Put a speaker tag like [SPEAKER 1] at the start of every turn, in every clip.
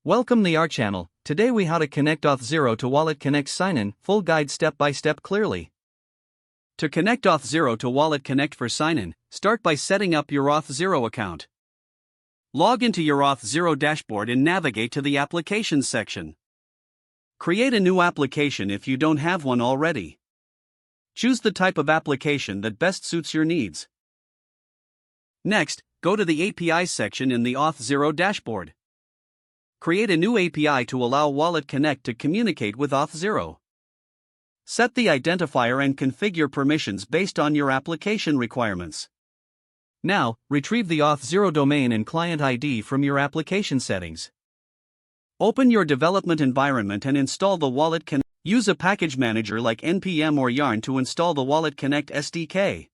[SPEAKER 1] Welcome to our channel. Today we how to connect Auth0 to WalletConnect sign-in, full guide step by step clearly. To connect Auth0 to WalletConnect for sign-in, start by setting up your Auth0 account. Log into your Auth0 dashboard and navigate to the Applications section. Create a new application if you don't have one already. Choose the type of application that best suits your needs. Next, go to the API section in the Auth0 dashboard. Create a new API to allow WalletConnect to communicate with Auth0. Set the identifier and configure permissions based on your application requirements. Now, retrieve the Auth0 domain and client ID from your application settings. Open your development environment and install the WalletConnect. Use a package manager like npm or yarn to install the WalletConnect SDK.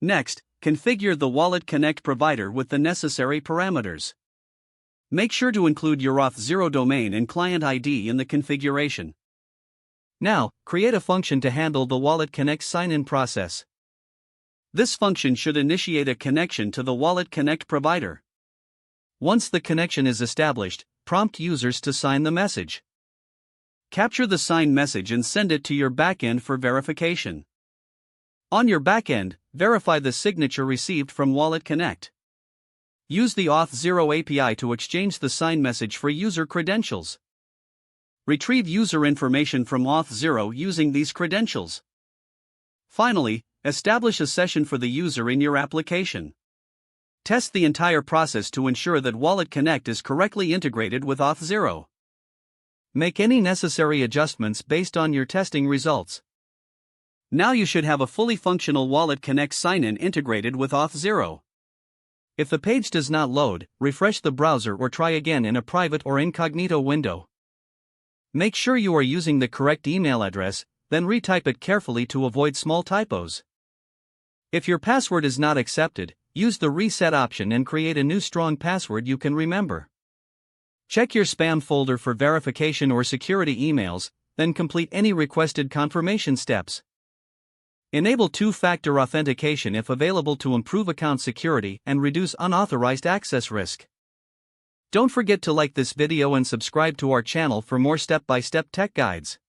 [SPEAKER 1] Next, configure the WalletConnect provider with the necessary parameters. Make sure to include your Auth0 domain and client ID in the configuration. Now, create a function to handle the WalletConnect sign-in process. This function should initiate a connection to the WalletConnect provider. Once the connection is established, prompt users to sign the message. Capture the signed message and send it to your backend for verification. On your backend, verify the signature received from WalletConnect. Use the Auth0 API to exchange the signed message for user credentials. Retrieve user information from Auth0 using these credentials. Finally, establish a session for the user in your application. Test the entire process to ensure that WalletConnect is correctly integrated with Auth0. Make any necessary adjustments based on your testing results. Now you should have a fully functional WalletConnect sign-in integrated with Auth0. If the page does not load, refresh the browser or try again in a private or incognito window. Make sure you are using the correct email address, then retype it carefully to avoid small typos. If your password is not accepted, use the reset option and create a new strong password you can remember. Check your spam folder for verification or security emails, then complete any requested confirmation steps. Enable two-factor authentication if available to improve account security and reduce unauthorized access risk. Don't forget to like this video and subscribe to our channel for more step-by-step tech guides.